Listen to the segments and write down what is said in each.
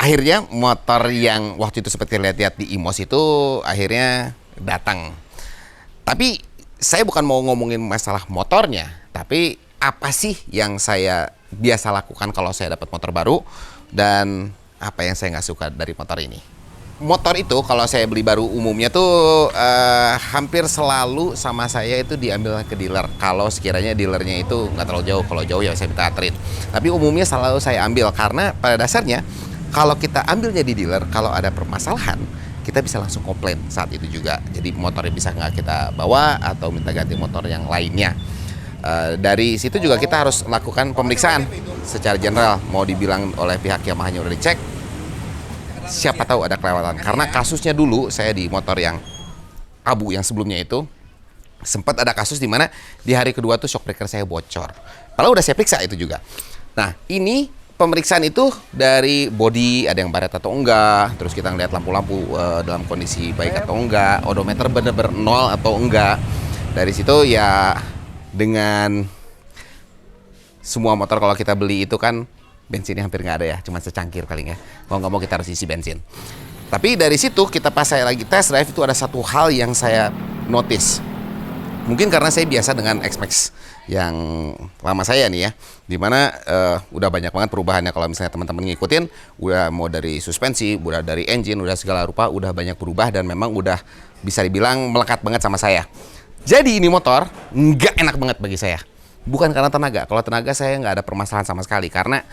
akhirnya motor yang waktu itu seperti lihat-lihat di Imos itu akhirnya datang. Tapi saya bukan mau ngomongin masalah motornya, tapi apa sih yang saya biasa lakukan kalau saya dapat motor baru dan apa yang saya nggak suka dari motor ini. Motor itu kalau saya beli baru umumnya tuh hampir selalu sama saya itu diambil ke dealer. Kalau sekiranya dealernya itu nggak terlalu jauh, kalau jauh ya saya minta trade. Tapi umumnya selalu saya ambil karena pada dasarnya kalau kita ambilnya di dealer, kalau ada permasalahan, kita bisa langsung komplain saat itu juga. Jadi motornya bisa nggak kita bawa atau minta ganti motor yang lainnya. Dari situ juga kita harus lakukan pemeriksaan secara general. Mau dibilang oleh pihak Yamaha-nya udah dicek, siapa tahu ada kelewatan. Karena kasusnya dulu saya di motor yang abu yang sebelumnya itu, sempat ada kasus di mana di hari kedua tuh shock breaker saya bocor. Padahal udah saya periksa itu juga. Nah, ini pemeriksaan itu dari body ada yang baret atau enggak, terus kita ngeliat lampu-lampu dalam kondisi baik atau enggak, odometer bener-bener nol atau enggak. Dari situ ya dengan semua motor kalau kita beli itu kan bensinnya hampir nggak ada ya, cuma secangkir paling ya. Mau nggak mau kita harus isi bensin. Tapi dari situ kita pas saya lagi test drive itu ada satu hal yang saya notice. Mungkin karena saya biasa dengan X-Max yang lama saya nih ya, dimana udah banyak banget perubahannya. Kalau misalnya teman-teman ngikutin, udah mau dari suspensi, udah dari engine, udah segala rupa, udah banyak berubah dan memang udah bisa dibilang melekat banget sama saya. Jadi ini motor nggak enak banget bagi saya. Bukan karena tenaga. Kalau tenaga saya nggak ada permasalahan sama sekali karena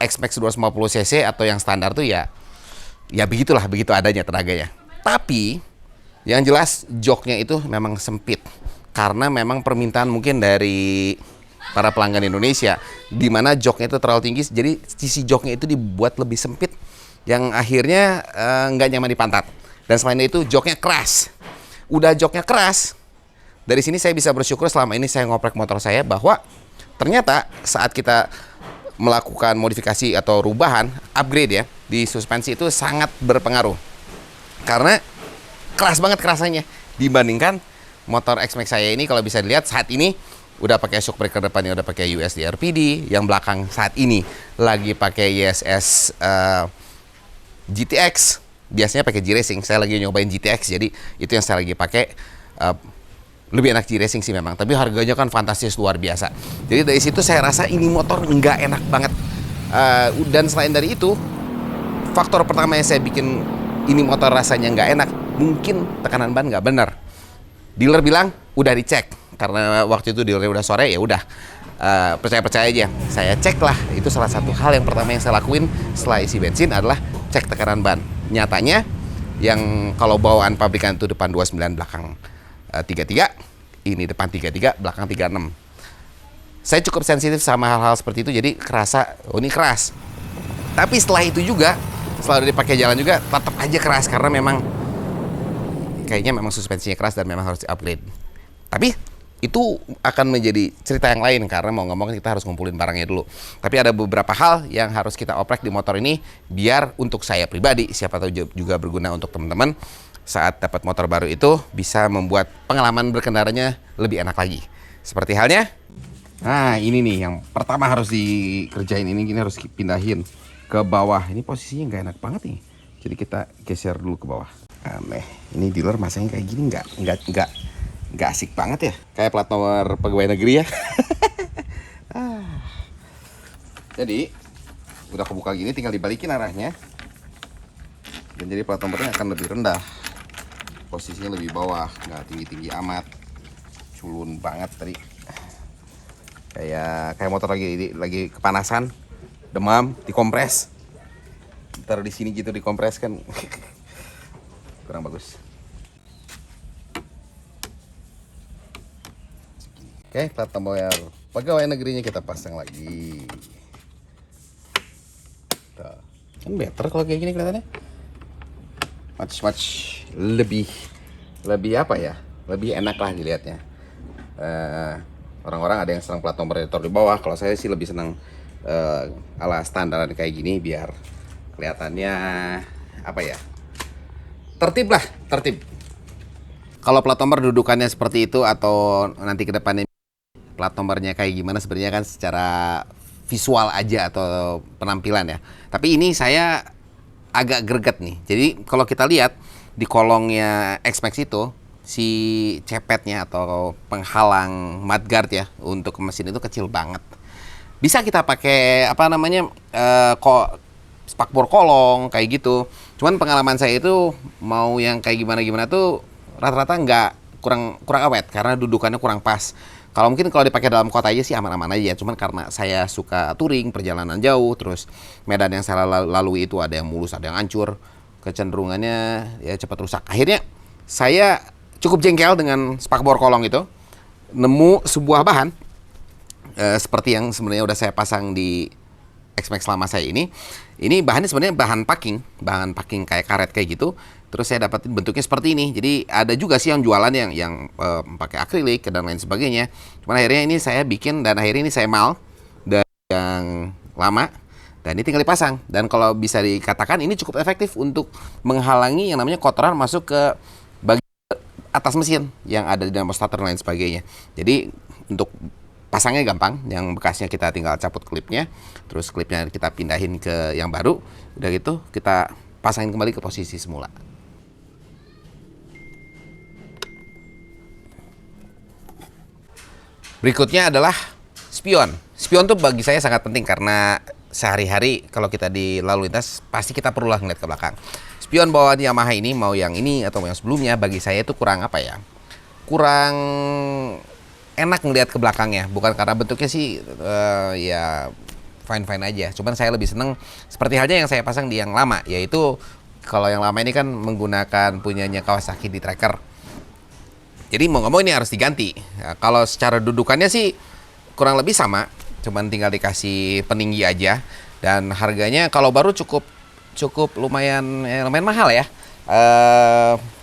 X-Max 250 cc atau yang standar tuh ya begitulah, begitu adanya tenaganya. Tapi yang jelas joknya itu memang sempit. Karena memang permintaan mungkin dari para pelanggan Indonesia, di mana joknya itu terlalu tinggi, jadi sisi joknya itu dibuat lebih sempit, yang akhirnya nggak nyaman di pantat. Dan selain itu joknya keras. Udah joknya keras, dari sini saya bisa bersyukur selama ini saya ngoprek motor saya bahwa ternyata saat kita melakukan modifikasi atau rubahan, upgrade ya, di suspensi itu sangat berpengaruh. Karena keras banget kerasannya dibandingkan motor X-Max saya ini. Kalau bisa dilihat saat ini udah pakai shock breaker depannya udah pakai USD RPD, yang belakang saat ini lagi pakai ISS GTX. Biasanya pakai G-Racing, saya lagi nyobain GTX, jadi itu yang saya lagi pakai. Lebih enak G-Racing sih memang, tapi harganya kan fantastis luar biasa. Jadi dari situ saya rasa ini motor nggak enak banget. Dan selain dari itu, faktor pertama yang saya bikin ini motor rasanya nggak enak, mungkin tekanan ban nggak benar. Dealer bilang udah dicek, karena waktu itu dealer udah sore, ya udah percaya aja. Saya cek lah, itu salah satu hal yang pertama yang saya lakuin setelah isi bensin adalah cek tekanan ban. Nyatanya yang kalau bawaan pabrikan itu depan 29, belakang 33, ini depan 33, belakang 36. Saya cukup sensitif sama hal-hal seperti itu, jadi kerasa oh ini keras. Tapi setelah itu juga, setelah udah dipakai jalan juga tetap aja keras karena memang kayaknya memang suspensinya keras dan memang harus di-upgrade. Tapi itu akan menjadi cerita yang lain karena mau nggak mau kita harus ngumpulin barangnya dulu. Tapi ada beberapa hal yang harus kita oprek di motor ini biar untuk saya pribadi, siapa tahu juga berguna untuk teman-teman saat dapat motor baru itu bisa membuat pengalaman berkendaranya lebih enak lagi. Seperti halnya, nah ini nih yang pertama harus dikerjain, ini gini harus pindahin ke bawah. Ini posisinya nggak enak banget nih. Jadi kita geser dulu ke bawah. Aneh, ini dealer masangnya kayak gini nggak asik banget ya, kayak plat nomor pegawai negeri ya. Jadi udah kebuka gini, tinggal dibalikin arahnya, dan jadi plat nomornya akan lebih rendah, posisinya lebih bawah, nggak tinggi amat, culun banget tadi, kayak motor lagi kepanasan, demam, dikompres, taruh di sini gitu dikompres kan. Kurang bagus. Oke, plat nomor pegawai negerinya kita pasang lagi. Tuh. Kan better kalau kayak gini kelihatannya. Much lebih apa ya? Lebih enak lah dilihatnya. Orang-orang ada yang senang plat nomor ditaruh di bawah. Kalau saya sih lebih senang ala standaran kayak gini biar kelihatannya apa ya? Tertib lah, tertib. Kalau plat nomor dudukannya seperti itu atau nanti ke depannya plat nomornya kayak gimana sebenarnya kan secara visual aja atau penampilan ya. Tapi ini saya agak greget nih. Jadi kalau kita lihat di kolongnya X-Max itu, si cepetnya atau penghalang mudguard ya untuk mesin itu kecil banget. Bisa kita pakai apa namanya kok spakbor kolong kayak gitu. Cuman pengalaman saya itu mau yang kayak gimana tuh rata-rata nggak kurang awet karena dudukannya kurang pas. Kalau dipakai dalam kota aja sih aman-aman aja. Cuman karena saya suka touring, perjalanan jauh, terus medan yang saya lalui itu ada yang mulus, ada yang hancur, kecenderungannya ya cepat rusak. Akhirnya saya cukup jengkel dengan spakbor kolong itu. Nemu sebuah bahan seperti yang sebenarnya udah saya pasang di X-Max selama saya ini. Ini bahannya sebenarnya bahan packing kayak karet kayak gitu. Terus saya dapetin bentuknya seperti ini. Jadi ada juga sih yang jualan yang pakai akrilik dan lain sebagainya. Cuman akhirnya ini saya bikin dan akhirnya ini saya mal dari yang lama dan ini tinggal dipasang. Dan kalau bisa dikatakan ini cukup efektif untuk menghalangi yang namanya kotoran masuk ke bagian atas mesin yang ada di dalam starter dan lain sebagainya. Jadi untuk pasangnya gampang, yang bekasnya kita tinggal cabut klipnya, terus klipnya kita pindahin ke yang baru, udah gitu kita pasangin kembali ke posisi semula. Berikutnya adalah spion. Spion tuh bagi saya sangat penting karena sehari-hari kalau kita di lalu lintas pasti kita perlu lah ngeliat ke belakang. Spion bawaan Yamaha ini, mau yang ini atau yang sebelumnya, bagi saya itu kurang apa ya? Kurang enak ngelihat ke belakangnya, bukan karena bentuknya sih ya fine aja. Cuman saya lebih seneng seperti halnya yang saya pasang di yang lama, yaitu kalau yang lama ini kan menggunakan punyanya Kawasaki di tracker. Jadi mau nggak mau ini harus diganti. Ya, kalau secara dudukannya sih kurang lebih sama, cuman tinggal dikasih peninggi aja. Dan harganya kalau baru cukup lumayan mahal ya.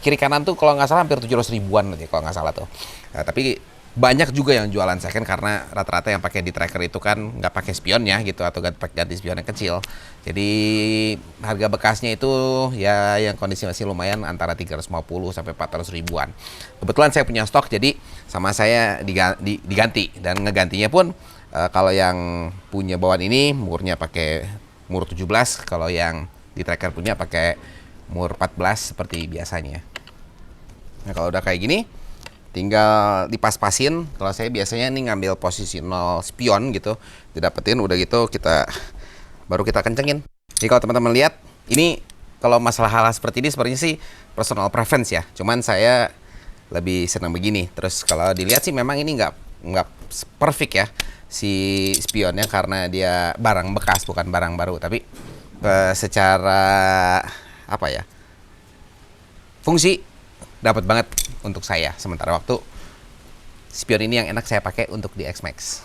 Kiri kanan tuh kalau nggak salah hampir 700 ribuan nanti kalau nggak salah tuh. Nah, tapi banyak juga yang jualan second karena rata-rata yang pakai di tracker itu kan nggak pakai spionnya gitu atau ganti spion yang kecil. Jadi harga bekasnya itu ya yang kondisi masih lumayan antara 350 sampai 400 ribuan. Kebetulan saya punya stok jadi sama saya diganti dan ngegantinya pun kalau yang punya bawaan ini murnya pakai mur 17, kalau yang di tracker punya pakai mur 14 seperti biasanya. Nah kalau udah kayak gini tinggal dipas-pasin. Kalau saya biasanya nih ngambil posisi 0 spion gitu, didapetin udah gitu baru kita kencengin. Jadi kalau teman-teman lihat ini, kalau masalah hal seperti ini sebenarnya sih personal preference ya. Cuman saya lebih senang begini. Terus kalau dilihat sih memang ini nggak perfect ya si spionnya karena dia barang bekas bukan barang baru. Tapi secara apa ya, fungsi dapat banget untuk saya. Sementara waktu spion ini yang enak saya pakai untuk di X-Max.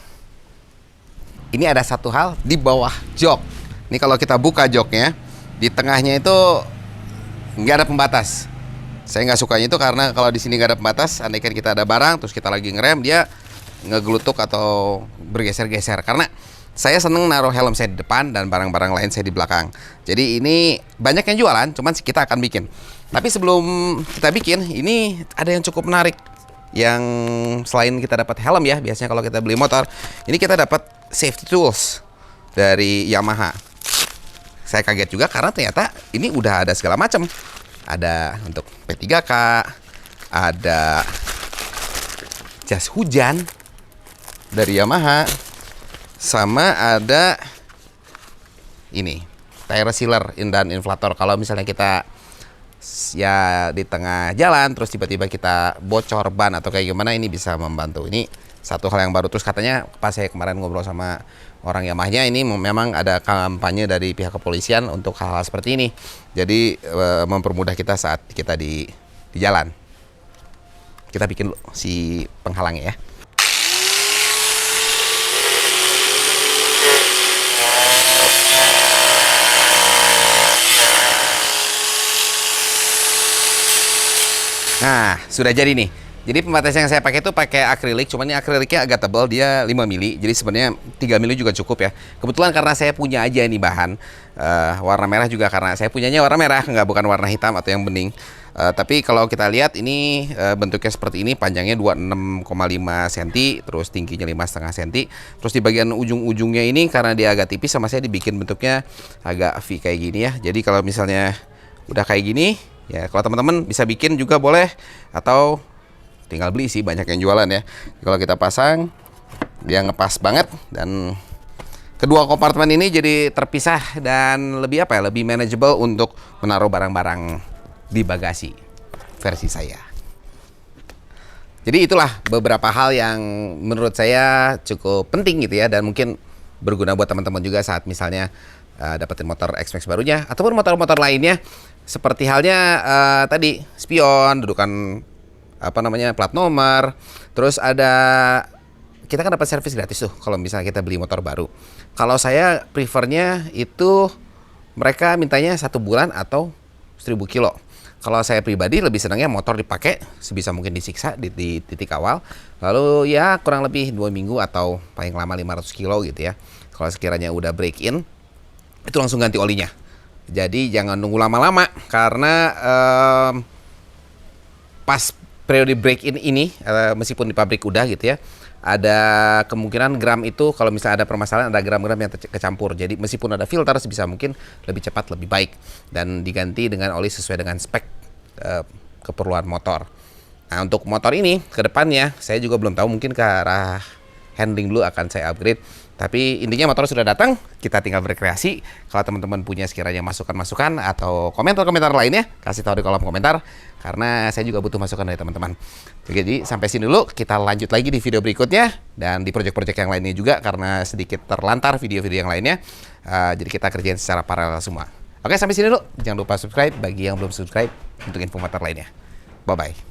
Ini ada satu hal di bawah jok. Ini kalau kita buka joknya, di tengahnya itu nggak ada pembatas. Saya nggak sukanya itu karena kalau di sini nggak ada pembatas, andaikan kita ada barang terus kita lagi ngerem, dia ngegelutuk atau bergeser-geser. Karena saya seneng naruh helm saya di depan dan barang-barang lain saya di belakang. Jadi ini banyak yang jualan, cuman kita akan bikin. Tapi sebelum kita bikin, ini ada yang cukup menarik. Yang selain kita dapat helm ya, biasanya kalau kita beli motor, ini kita dapat safety tools dari Yamaha. Saya kaget juga karena ternyata ini udah ada segala macam. Ada untuk P3K, ada jas hujan dari Yamaha, sama ada ini tire sealer dan inflator. Kalau misalnya kita ya di tengah jalan terus tiba-tiba kita bocor ban atau kayak gimana, ini bisa membantu. Ini satu hal yang baru. Terus katanya pas saya kemarin ngobrol sama orang Yamahnya, ini memang ada kampanye dari pihak kepolisian untuk hal-hal seperti ini. Jadi mempermudah kita saat kita di jalan. Kita bikin dulu si penghalangnya ya. Nah, sudah jadi nih. Jadi pembatas yang saya pakai itu pakai akrilik, cuman ini akriliknya agak tebal, dia 5 mili. Jadi sebenarnya 3 mili juga cukup ya. Kebetulan karena saya punya aja ini bahan warna merah juga, karena saya punyanya warna merah, bukan warna hitam atau yang bening. Tapi kalau kita lihat ini bentuknya seperti ini, panjangnya 26,5 cm, terus tingginya 5,5 cm. Terus di bagian ujung-ujungnya ini karena dia agak tipis, sama saya dibikin bentuknya agak V kayak gini ya. Jadi kalau misalnya udah kayak gini, ya kalau teman-teman bisa bikin juga boleh, atau tinggal beli sih, banyak yang jualan ya. Kalau kita pasang, dia ngepas banget, dan kedua kompartemen ini jadi terpisah dan lebih apa ya, lebih manageable untuk menaruh barang-barang di bagasi versi saya. Jadi itulah beberapa hal yang menurut saya cukup penting gitu ya, dan mungkin berguna buat teman-teman juga saat misalnya dapetin motor X-Max barunya ataupun motor-motor lainnya, seperti halnya tadi spion, dudukan apa namanya, plat nomor, terus ada kita kan dapat servis gratis tuh kalau misalnya kita beli motor baru. Kalau saya prefernya itu mereka mintanya 1 bulan atau 1000 kilo. Kalau saya pribadi lebih senangnya motor dipakai sebisa mungkin, disiksa di titik awal, lalu ya kurang lebih 2 minggu atau paling lama 500 kilo gitu ya. Kalau sekiranya udah break in, itu langsung ganti olinya. Jadi jangan nunggu lama-lama, karena pas periode break in ini, meskipun di pabrik udah gitu ya, ada kemungkinan gram itu kalau misalnya ada permasalahan, ada gram-gram yang kecampur. Jadi meskipun ada filter, sebisa mungkin lebih cepat, lebih baik, dan diganti dengan oli sesuai dengan spek keperluan motor. Nah, untuk motor ini ke depannya saya juga belum tahu, mungkin ke arah handling dulu akan saya upgrade. Tapi intinya motor sudah datang, kita tinggal berkreasi. Kalau teman-teman punya sekiranya masukan-masukan atau komentar-komentar lainnya, kasih tahu di kolom komentar, karena saya juga butuh masukan dari teman-teman. Jadi sampai sini dulu, kita lanjut lagi di video berikutnya, dan di project-project yang lainnya juga, karena sedikit terlantar video-video yang lainnya. Jadi kita kerjain secara paralel semua. Oke, sampai sini dulu. Jangan lupa subscribe bagi yang belum subscribe untuk info motor lainnya. Bye-bye.